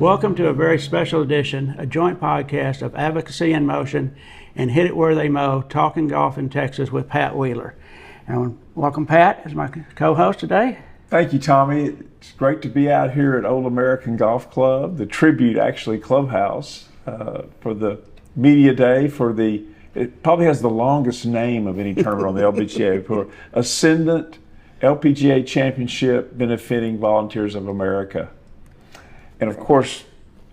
Welcome to a very special edition, a joint podcast of Advocacy in Motion and Hit It Where They Mow, Talking Golf in Texas with Pat Wheeler. And welcome, Pat, as my co-host today. Thank you, Tommy. It's great to be out here at Old American Golf Club, the Tribute, actually, clubhouse for the media day it probably has the longest name of any tournament on the LPGA, for Ascendant LPGA Championship benefiting Volunteers of America. And of course,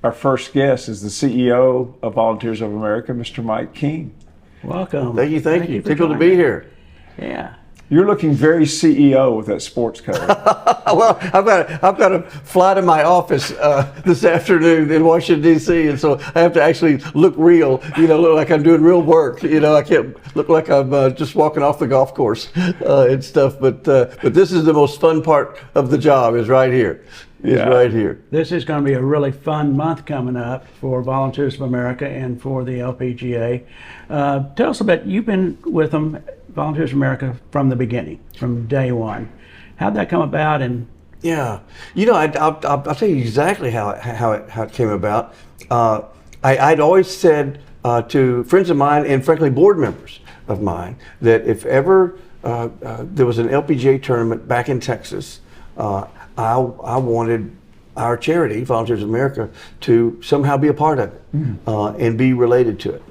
our first guest is the CEO of Volunteers of America, Mr. Mike King. Welcome. Thank you. Tickled to be here. Yeah. You're looking very CEO with that sports coat. Well, I've got to fly to my office this afternoon in Washington, D.C., and so I have to actually look real, look like I'm doing real work. I can't look like I'm just walking off the golf course and stuff. But this is the most fun part of the job, is right here. Right here. This is going to be a really fun month coming up for Volunteers of America and for the LPGA. Tell us a bit, you've been with them, Volunteers of America, from the beginning, from day one. How'd that come about? And yeah, I'll tell you exactly how it came about. I'd always said to friends of mine and frankly board members of mine that if ever there was an LPGA tournament back in Texas, I wanted our charity, Volunteers of America, to somehow be a part of it and be related to it.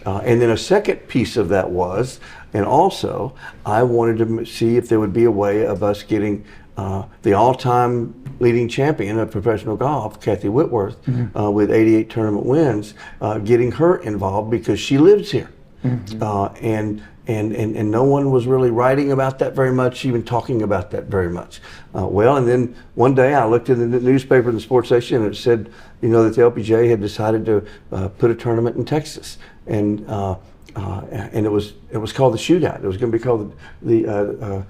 And then a second piece of that was, and also, I wanted to see if there would be a way of us getting the all-time leading champion of professional golf, Kathy Whitworth, with 88 tournament wins, getting her involved because she lives here. And no one was really writing about that very much, even talking about that very much. And then one day I looked in the newspaper in the sports section and it said, that the LPGA had decided to put a tournament in Texas, and it was called the Shootout. It was going to be called the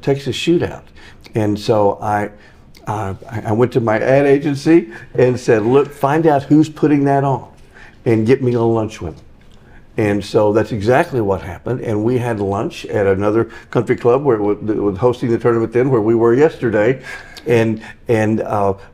Texas Shootout. And so I went to my ad agency and said, look, find out who's putting that on, and get me on lunch with them. And so that's exactly what happened. And we had lunch at another country club where it was hosting the tournament then, where we were yesterday. And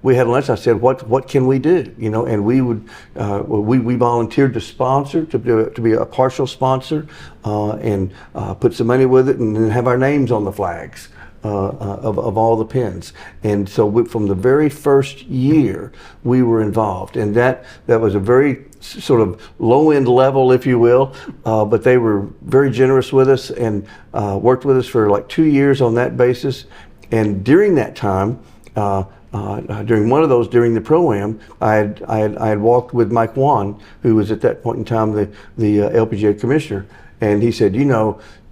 we had lunch. I said, what can we do? And we volunteered to sponsor, to be a partial sponsor, and put some money with it, and then have our names on the flags of all the pins. And so from the very first year, we were involved, and that was a very sort of low-end level, if you will, but they were very generous with us and worked with us for like 2 years on that basis. And during that time, during one of those, during the Pro-Am, I had walked with Mike Wan, who was at that point in time the LPGA commissioner, and he said,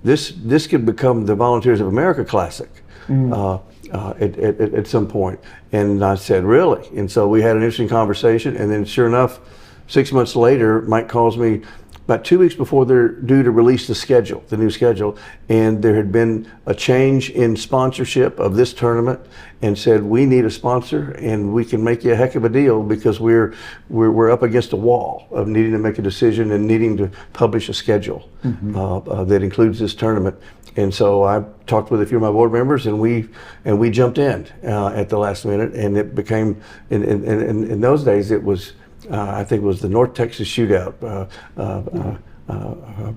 this could become the Volunteers of America Classic at some point. And I said, really? And so we had an interesting conversation, and then sure enough, 6 months later, Mike calls me about 2 weeks before they're due to release the new schedule, and there had been a change in sponsorship of this tournament, and said, we need a sponsor, and we can make you a heck of a deal because we're up against a wall of needing to make a decision and needing to publish a schedule that includes this tournament. And so I talked with a few of my board members, and we jumped in at the last minute, and it became, in those days, it was, I think it was the North Texas Shootout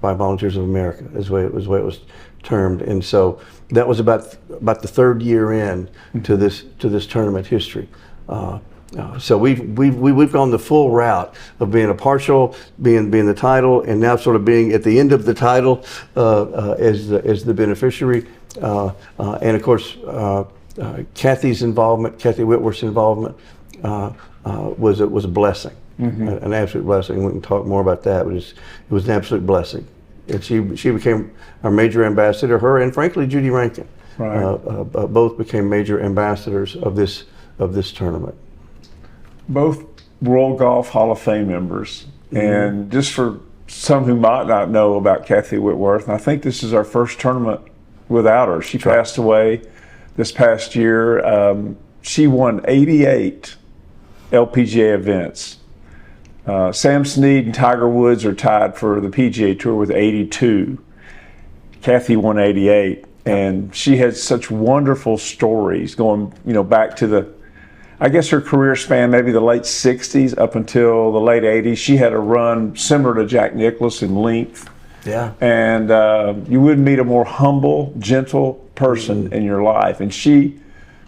by Volunteers of America, is the way it was termed. And so that was about the third year in to this tournament history. So we've gone the full route of being a partial, being the title, and now sort of being at the end of the title as the beneficiary. And of course, Kathy Whitworth's involvement was a blessing, an absolute blessing. We can talk more about that, but it was an absolute blessing. And she became our major ambassador. Her and frankly Judy Rankin, both became major ambassadors of this tournament. Both World Golf Hall of Fame members, and just for some who might not know about Kathy Whitworth, and I think this is our first tournament without her. She passed away this past year. She won 88 LPGA events. Sam Snead and Tiger Woods are tied for the PGA Tour with 82. Kathy won 88, and she had such wonderful stories going, back to the I guess her career spanned maybe the late 60s up until the late 80s. She had a run similar to Jack Nicklaus in length. Yeah. And you wouldn't meet a more humble, gentle person in your life. And she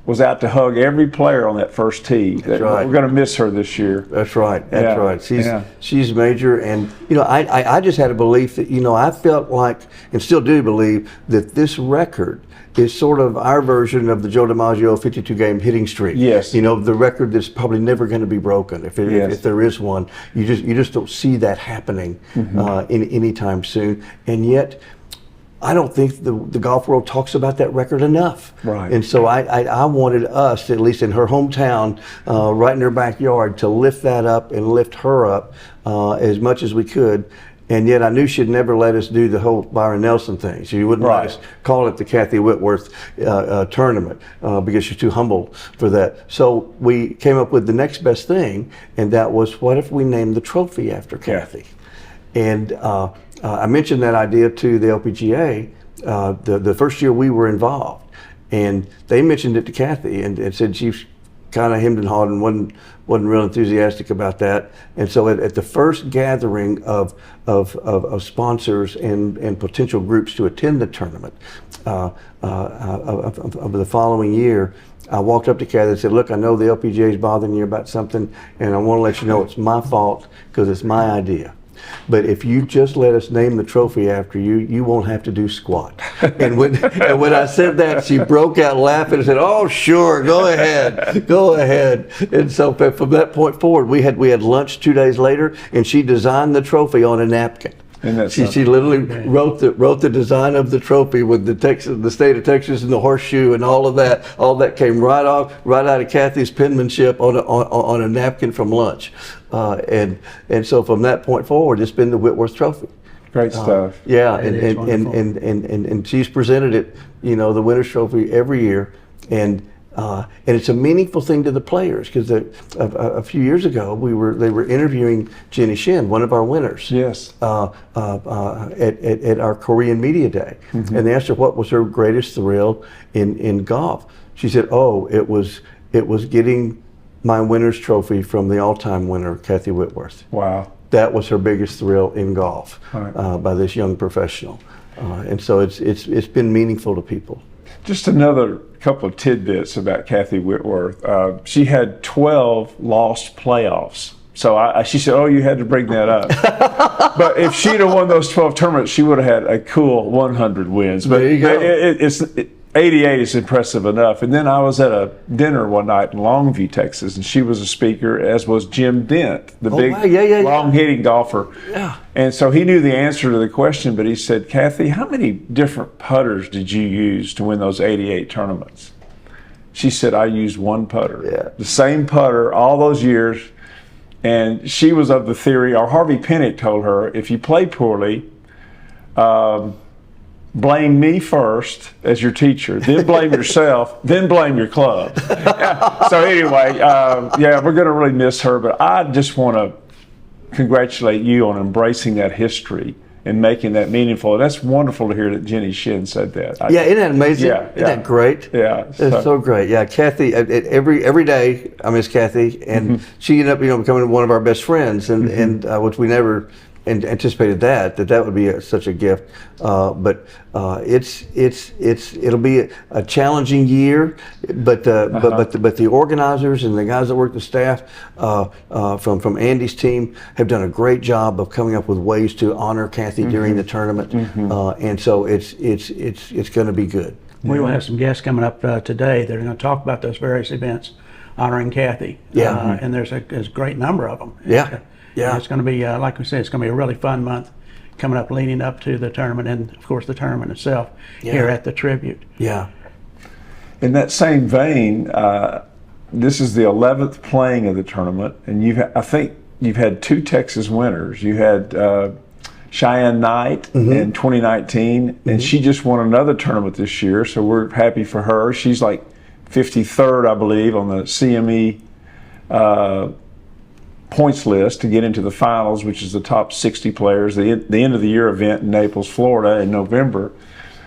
was out to hug every player on that first tee. That's right. We're going to miss her this year. That's right. That's Yeah. right. She's major, and I just had a belief that I felt like, and still do believe, that this record is sort of our version of the Joe DiMaggio 52-game hitting streak. Yes. The record that's probably never going to be broken. If there is one, you just don't see that happening anytime soon. And yet, I don't think the golf world talks about that record enough. Right. And so I wanted us, at least in her hometown, right in her backyard, to lift that up and lift her up as much as we could. And yet I knew she'd never let us do the whole Byron Nelson thing. She wouldn't let us call it the Kathy Whitworth tournament because she's too humble for that. So we came up with the next best thing, and that was, what if we named the trophy after Kathy? And I mentioned that idea to the LPGA the first year we were involved, and they mentioned it to Kathy and said she's kind of hemmed and hawed and wasn't real enthusiastic about that. And so at the first gathering of sponsors and potential groups to attend the tournament of the following year, I walked up to Kathy and said, look, I know the LPGA is bothering you about something, and I want to let you know it's my fault because it's my idea. But if you just let us name the trophy after you, you won't have to do squat. And when I said that, she broke out laughing and said, "Oh, sure, go ahead, go ahead." And so from that point forward, we had lunch 2 days later, and she designed the trophy on a napkin. And she literally wrote the design of the trophy with the state of Texas and the horseshoe and all of that. All that came right out of Kathy's penmanship on a napkin from lunch, and so from that point forward, it's been the Whitworth Trophy. Great stuff. Yeah, and she's presented it, the Winners Trophy every year, and it's a meaningful thing to the players because a few years ago they were interviewing Jenni Shin, one of our winners. Yes. At our Korean Media Day, and they asked her what was her greatest thrill in golf. She said, "Oh, it was getting my Winners Trophy from the all-time winner, Kathy Whitworth." Wow. That was her biggest thrill in golf, Right. by this young professional, and so it's been meaningful to people. Just another couple of tidbits about Kathy Whitworth. She had 12 lost playoffs. So she said, "Oh, you had to bring that up." But if she'd have won those 12 tournaments, she would have had a cool 100 wins. But there you go. 88 is impressive enough. And then I was at a dinner one night in Longview, Texas, and she was a speaker, as was Jim Dent, the big long-hitting golfer. Yeah. And so he knew the answer to the question, but he said, "Kathy, how many different putters did you use to win those 88 tournaments?" She said, "I used one putter." Yeah. The same putter all those years. And she was of the theory, or Harvey Pinnock told her, if you play poorly, blame me first as your teacher, then blame yourself, then blame your club. So anyway, we're going to really miss her, but I just want to congratulate you on embracing that history and making that meaningful. And that's wonderful to hear that Jenni Shin said that. Isn't that amazing? Yeah, Isn't that great? Yeah. It's so great. Yeah, Kathy, every day I miss Kathy, and she ended up becoming one of our best friends, and which we never anticipated that would be such a gift, but it'll be a challenging year, but the organizers and the guys that work the staff from Andy's team have done a great job of coming up with ways to honor Kathy during the tournament, and so it's going to be good. We will have some guests coming up today that are going to talk about those various events honoring Kathy. Yeah. And there's a great number of them. Yeah. Yeah, it's going to be, like we said, it's going to be a really fun month coming up leading up to the tournament and, of course, the tournament itself here at the Tribute. Yeah. In that same vein, this is the 11th playing of the tournament, and I think you've had 2 Texas winners. You had Cheyenne Knight in 2019, and she just won another tournament this year, so we're happy for her. She's like 53rd, I believe, on the CME points list to get into the finals, which is the top 60 players, the end of the year event in Naples, Florida in November.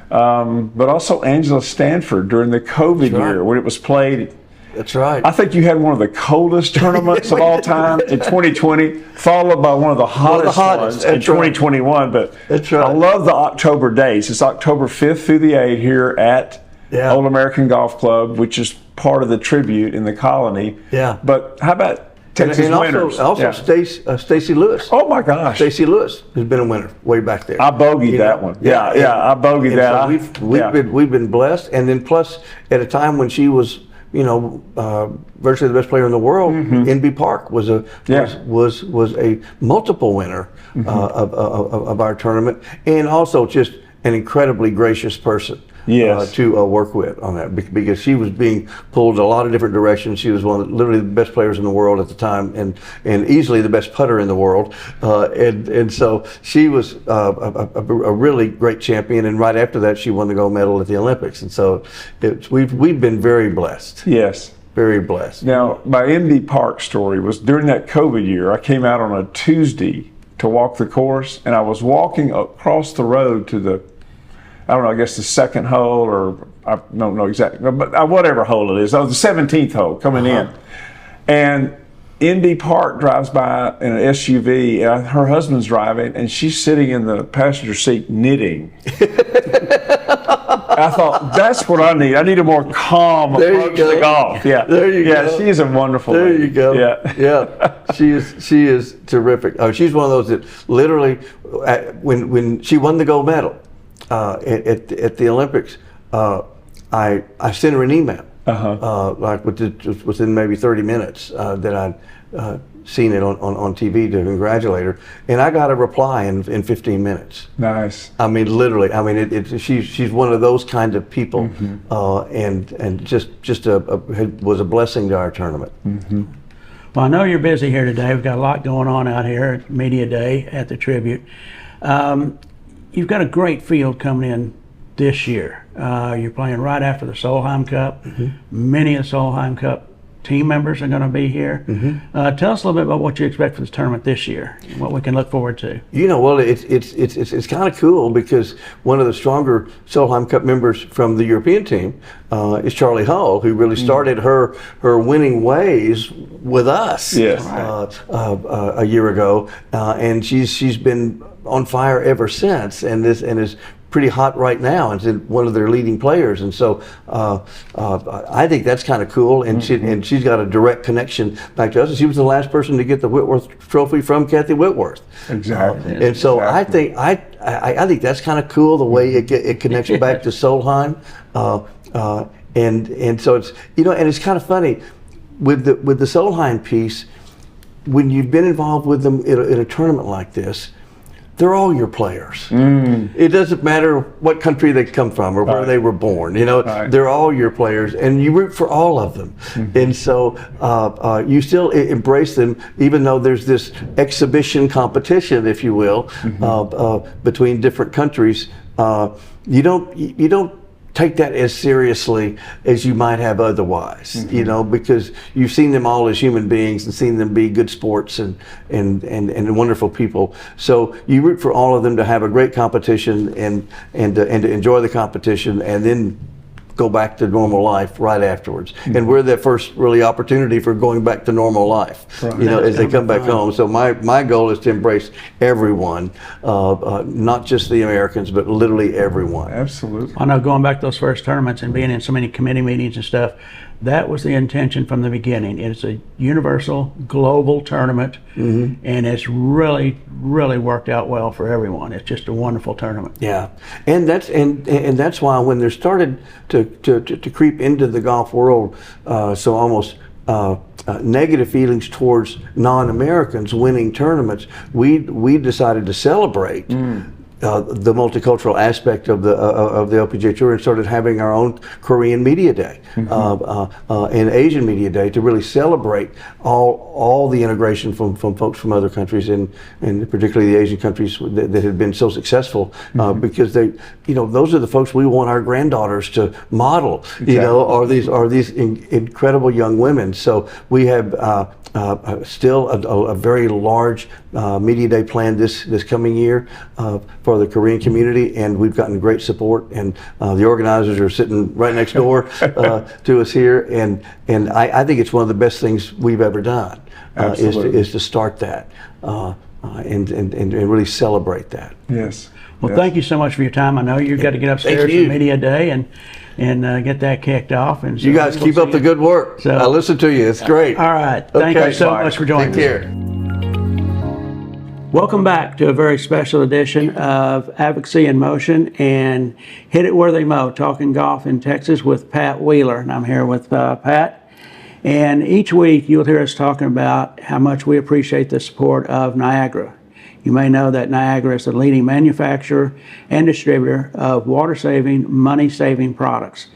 But also Angela Stanford during the COVID year when it was played That's right. I think you had one of the coldest tournaments of all time in 2020, followed by one of the hottest ones in 2021. But That's right. I love the October days. It's October 5th through the 8th here at Old American Golf Club, which is part of the tribute in the Colony. Yeah. But how about Texas winners? Also, Stacey Lewis. Oh my gosh. Stacey Lewis has been a winner way back there. I bogeyed that one. Yeah, I bogeyed that. So we've been blessed, and then plus at a time when she was, virtually the best player in the world, NB Park was a multiple winner of our tournament, and also just an incredibly gracious person. To work with on that, because she was being pulled a lot of different directions. She was literally the best players in the world at the time, and easily the best putter in the world, and so she was a really great champion. And right after that, she won the gold medal at the Olympics. And so we've been very blessed. Yes. Very blessed. Now, my MD Park story was during that COVID year. I came out on a Tuesday to walk the course, and I was walking across the road to I guess the second hole, or I don't know exactly, but whatever hole it is. Oh, the 17th hole coming in. And ND Park drives by in an SUV, and her husband's driving, and she's sitting in the passenger seat knitting. I thought, that's what I need. I need a more calm approach to golf. Yeah. There you go. Yeah, she's a wonderful There lady. you go. Yeah. She is terrific. She's one of those that literally, when she won the gold medal, at the Olympics, I sent her an email, like within maybe 30 minutes that I'd seen it on TV to congratulate her, and I got a reply in 15 minutes. Nice. I mean, literally. I mean, she's one of those kind of people, and just was a blessing to our tournament. Well, I know you're busy here today. We've got a lot going on out here at Media Day at the Tribute. You've got a great field coming in this year. You're playing right after the Solheim Cup. Many of the Solheim Cup team members are going to be here. Tell us a little bit about what you expect for this tournament this year, and what we can look forward to. Well, it's kind of cool, because one of the stronger Solheim Cup members from the European team is Charlie Hull, who really started her winning ways with us a year ago, and she's been on fire ever since, and is pretty hot right now, and one of their leading players. And so I think that's kind of cool, and she's got a direct connection back to us. And she was the last person to get the Whitworth Trophy from Kathy Whitworth. Exactly. And so I think that's kind of cool, the way it connects back to Solheim, and so it's and it's kind of funny with the Solheim piece, when you've been involved with them in a tournament like this. They're all your players. It doesn't matter what country they come from or where they were born. They're all your players, and you root for all of them. And so you still embrace them, even though there's this exhibition competition, if you will, between different countries. You don't take that as seriously as you might have otherwise, because you've seen them all as human beings and seen them be good sports and wonderful people. So you root for all of them to have a great competition and to enjoy the competition, and then go back to normal life right afterwards. And we're their first really opportunity for going back to normal life, as they come back home. So my goal is to embrace everyone, not just the Americans, but literally everyone. Absolutely. I know, going back to those first tournaments and being in so many committee meetings and stuff, that was the intention from the beginning. It's a universal, global tournament, and it's really, really worked out well for everyone. It's just a wonderful tournament. Yeah, and that's why when there started to creep into the golf world, so almost negative feelings towards non-Americans winning tournaments, we decided to celebrate the multicultural aspect of the LPGA Tour, and started having our own Korean Media Day and Asian Media Day to really celebrate all the integration from folks from other countries, and particularly the Asian countries that had been so successful, because those are the folks we want our granddaughters to model. Are these incredible young women. So we have still a very large Media Day planned this coming year for for the Korean community, and we've gotten great support. And the organizers are sitting right next door to us here, and I think it's one of the best things we've ever done is to start that and really celebrate that. Yes. Well, thank you so much for your time. I know you've got to get upstairs to Media Day and get that kicked off. And so you guys keep up the good work. I listen to you. It's great. All right. Thank you so much for joining us. Take care. Welcome back to a very special edition of Advocacy in Motion and Hit It Where They Mow, talking golf in Texas with Pat Wheeler. And I'm here with Pat. And each week you'll hear us talking about how much we appreciate the support of Niagara. You may know that Niagara is the leading manufacturer and distributor of water-saving, money-saving products.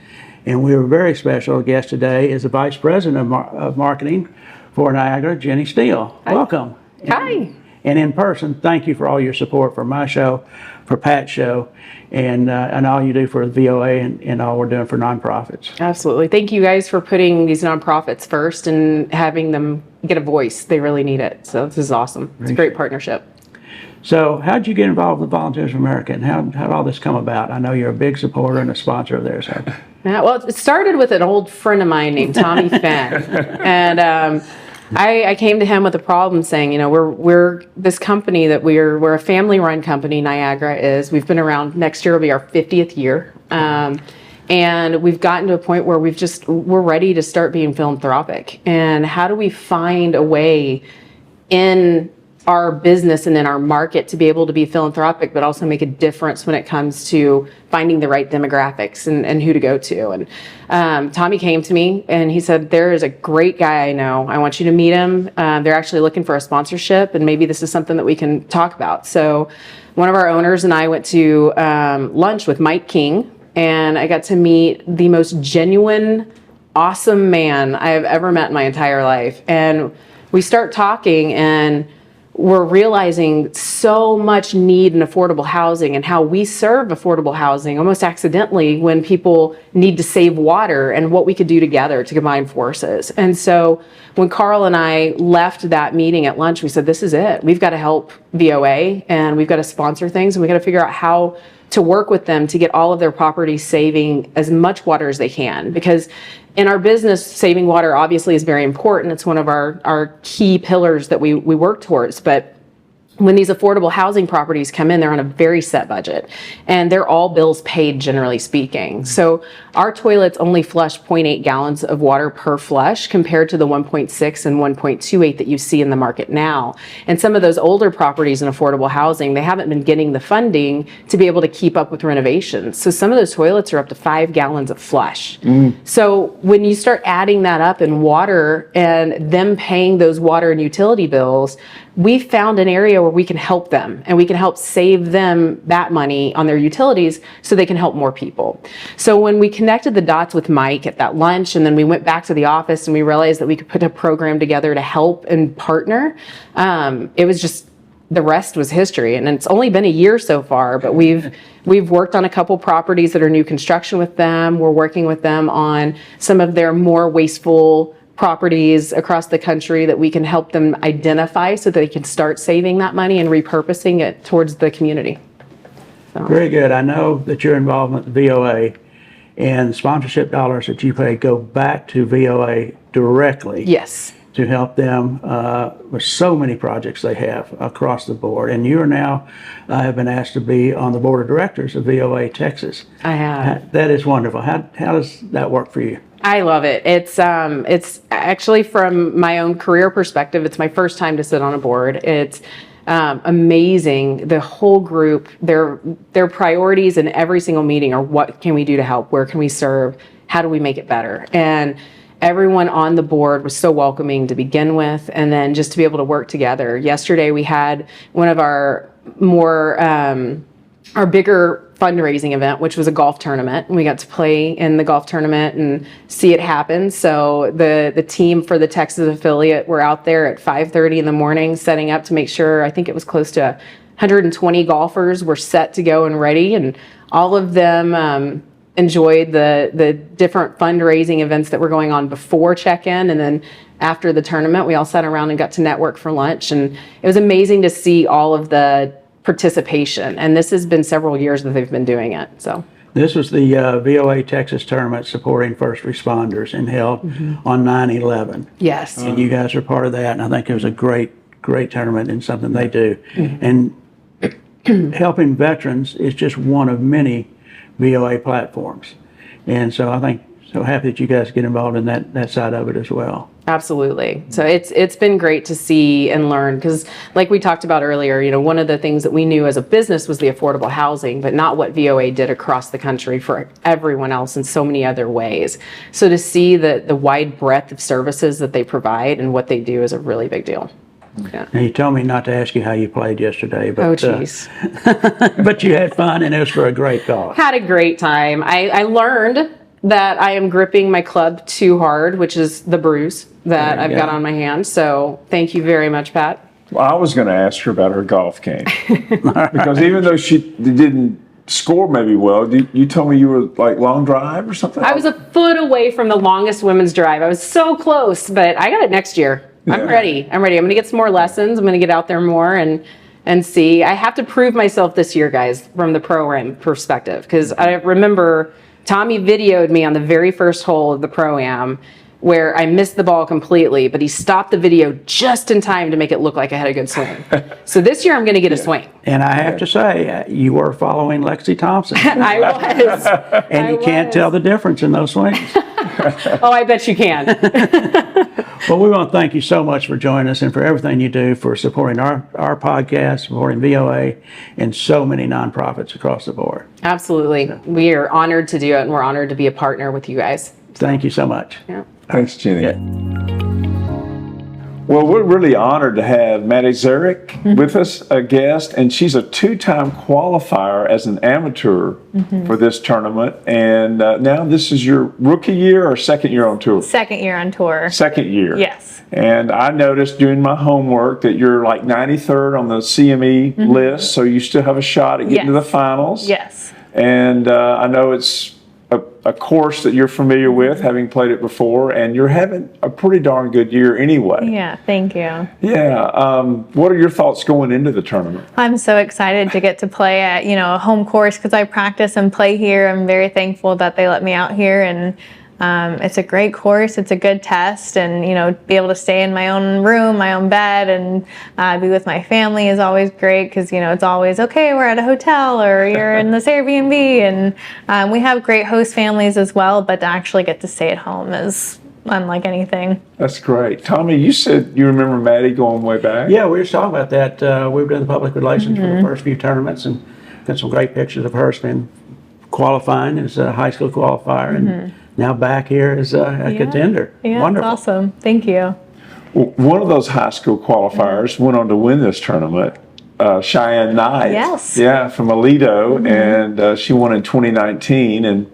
And we have a very special guest today is the Vice President of Marketing for Niagara, Jenni Steele. Hi. Welcome. Hi. And in person, thank you for all your support for my show, for Pat's show, and all you do for the VOA and all we're doing for nonprofits. Absolutely. Thank you guys for putting these nonprofits first and having them get a voice. They really need it. So this is awesome. It's a great partnership. So how did you get involved with Volunteers for America, and how did all this come about? I know you're a big supporter and a sponsor of theirs. Yeah, well, it started with an old friend of mine named Tommy Finn. And I came to him with a problem saying, you know, we're this company that we're a family-run company, Niagara is. We've been around, next year will be our 50th year. And we've gotten to a point where we're ready to start being philanthropic. And how do we find a way in our business and in our market to be able to be philanthropic, but also make a difference when it comes to finding the right demographics and who to go to. And Tommy came to me and he said, there is a great guy I know. I want you to meet him. They're actually looking for a sponsorship, and maybe this is something that we can talk about. So one of our owners and I went to lunch with Mike King, and I got to meet the most genuine, awesome man I have ever met in my entire life. And we start talking, and we're realizing so much need in affordable housing and how we serve affordable housing almost accidentally when people need to save water, and what we could do together to combine forces. And so when Carl and I left that meeting at lunch, we said, this is it. We've got to help VOA, and we've got to sponsor things, and we've got to figure out how to work with them to get all of their properties saving as much water as they can. Because in our business, saving water obviously is very important. It's one of our key pillars that we work towards. But when these affordable housing properties come in, they're on a very set budget, and they're all bills paid, generally speaking. So our toilets only flush 0.8 gallons of water per flush compared to the 1.6 and 1.28 that you see in the market now. And some of those older properties in affordable housing, they haven't been getting the funding to be able to keep up with renovations. So some of those toilets are up to 5 gallons of flush. So when you start adding that up in water and them paying those water and utility bills, we found an area where we can help them, and we can help save them that money on their utilities so they can help more people. So when we connected the dots with Mike at that lunch, and then we went back to the office and we realized that we could put a program together to help and partner, it was just, the rest was history. And it's only been a year so far, but we've worked on a couple properties that are new construction with them. We're working with them on some of their more wasteful properties across the country that we can help them identify so they can start saving that money and repurposing it towards the community. So. Very good. I know that your involvement with VOA and sponsorship dollars that you pay go back to VOA directly. Yes. To help them with so many projects they have across the board. And you are now have been asked to be on the board of directors of VOA Texas. I have. That is wonderful. How does that work for you? I love it. It's actually, from my own career perspective, it's my first time to sit on a board. It's amazing. The whole group, their priorities in every single meeting are, what can we do to help? Where can we serve? How do we make it better? And everyone on the board was so welcoming to begin with, and then just to be able to work together. Yesterday we had one of our more our bigger fundraising event, which was a golf tournament. We got to play in the golf tournament and see it happen. So the team for the Texas affiliate were out there at 5:30 in the morning setting up to make sure, I think it was close to 120 golfers were set to go and ready, and all of them enjoyed the different fundraising events that were going on before check-in, and then after the tournament we all sat around and got to network for lunch. And it was amazing to see all of the participation. And this has been several years that they've been doing it. So This was the VOA Texas tournament supporting first responders and held on 9/11. yes. And you guys are part of that, and I think it was a great tournament and something they do. And helping veterans is just one of many VOA platforms. And so I think so happy that you guys get involved in that side of it as well. Absolutely. So it's been great to see and learn, because like we talked about earlier, you know, one of the things that we knew as a business was the affordable housing, but not what VOA did across the country for everyone else in so many other ways. So to see the wide breadth of services that they provide and what they do is a really big deal. Yeah. And you told me not to ask you how you played yesterday, but Oh, geez. but you had fun, and it was for a great cause. Had a great time. I learned that I am gripping my club too hard, which is the bruise that I've got on my hand. So thank you very much, Pat. Well, I was going to ask her about her golf game because even though she didn't score maybe well, you told me you were like long drive or something. I was a foot away from the longest women's drive. I was so close, but I got it next year. I'm ready. I'm going to get some more lessons. I'm going to get out there more and see. I have to prove myself this year, guys, from the pro-am perspective, because I remember Tommy videoed me on the very first hole of the pro-am where I missed the ball completely, but he stopped the video just in time to make it look like I had a good swing. So this year I'm going to get a swing. And I have to say, you were following Lexi Thompson. I was. And you can't tell the difference in those swings. Oh, I bet you can. Well, we want to thank you so much for joining us and for everything you do for supporting our podcast, supporting VOA, and so many nonprofits across the board. Absolutely. We are honored to do it, and we're honored to be a partner with you guys. Thank you so much. Yeah. Thanks, Jenny. Yeah. Well, we're really honored to have Maddie Szeryk with us, a guest, and she's a two-time qualifier as an amateur for this tournament. And now this is your rookie year or second year on tour? Second year on tour. Second year. Yes. And I noticed doing my homework that you're like 93rd on the CME list, so you still have a shot at getting to the finals. Yes. And I know it's a course that you're familiar with, having played it before, and you're having a pretty darn good year anyway. Yeah, thank you. Yeah. What are your thoughts going into the tournament? I'm so excited to get to play at, a home course because I practice and play here. I'm very thankful that they let me out here, and it's a great course. It's a good test, and, be able to stay in my own room, my own bed, and be with my family is always great because, it's always, okay, we're at a hotel or you're in this Airbnb, and we have great host families as well, but to actually get to stay at home is unlike anything. That's great. Tommy, you said you remember Maddie going way back? Yeah, we were talking about that. We were doing the public relations for the first few tournaments and got some great pictures of her been qualifying as a high school qualifier and now back here as a contender. Yeah, Wonderful. that's awesome. Thank you. Well, one of those high school qualifiers went on to win this tournament, Cheyenne Knight. Yes. Yeah, from Aledo, and she won in 2019. And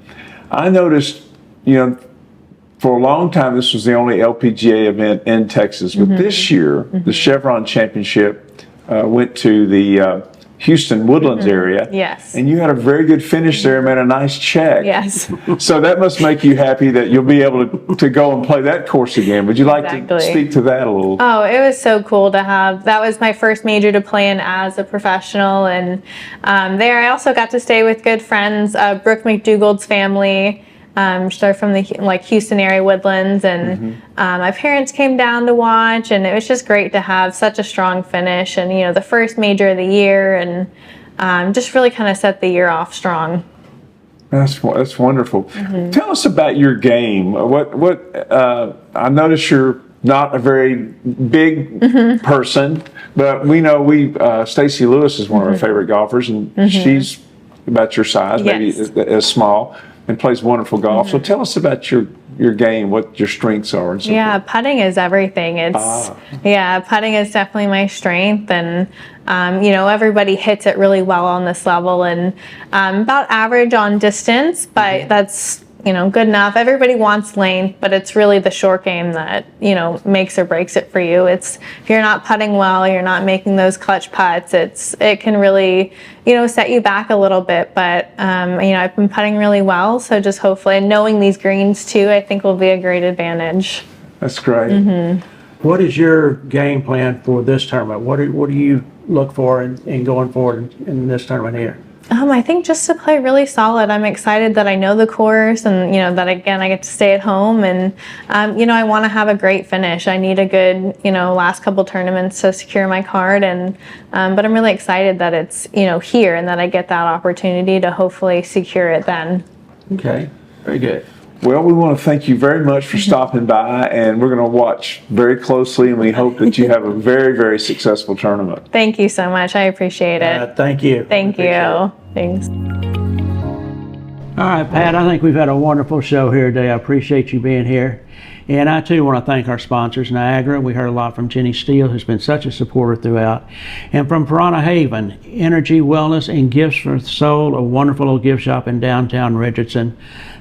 I noticed, for a long time, this was the only LPGA event in Texas. But this year, the Chevron Championship went to the Houston Woodlands area. Yes. And you had a very good finish there and made a nice check. Yes. So that must make you happy that you'll be able to go and play that course again. Would you like to speak to that a little? Oh, it was so cool to have. That was my first major to play in as a professional. And there I also got to stay with good friends, Brooke McDougald's family. They're from the Houston area Woodlands, and my parents came down to watch, and it was just great to have such a strong finish, and the first major of the year, and just really kind of set the year off strong. That's wonderful. Tell us about your game. I notice you're not a very big person, but we know Stacy Lewis is one of our favorite golfers, and she's about your size, maybe as small, and plays wonderful golf. So tell us about your game, what your strengths are. And so forth. Putting is everything. Putting is definitely my strength, and everybody hits it really well on this level, and about average on distance, but that's good enough. Everybody wants length, but it's really the short game that makes or breaks it for you. It's if you're not putting well, you're not making those clutch putts, it can really set you back a little bit. But I've been putting really well, so just hopefully, and knowing these greens too, I think will be a great advantage. That's great. What is your game plan for this tournament? What are you look for in going forward in this tournament here? I think just to play really solid. I'm excited that I know the course, and that again I get to stay at home, and I want to have a great finish. I need a good last couple tournaments to secure my card, and but I'm really excited that it's here and that I get that opportunity to hopefully secure it then. Okay, very good. Well, we want to thank you very much for stopping by, and we're going to watch very closely, and we hope that you have a very, very successful tournament. Thank you so much. I appreciate it. Thank you. Thank you. Thanks. All right, Pat, I think we've had a wonderful show here today. I appreciate you being here. And I too want to thank our sponsors, Niagara. We heard a lot from Jenni Steele, who's been such a supporter throughout. And from Piranha Haven, energy, wellness, and gifts for the soul, a wonderful little gift shop in downtown Richardson.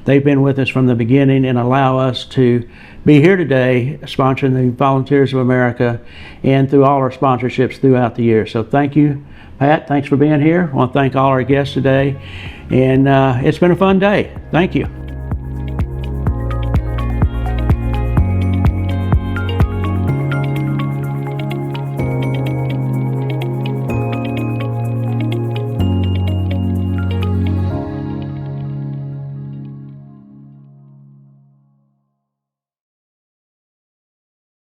They've been with us from the beginning and allow us to be here today, sponsoring the Volunteers of America and through all our sponsorships throughout the year. So thank you, Pat. Thanks for being here. I want to thank all our guests today. And it's been a fun day. Thank you.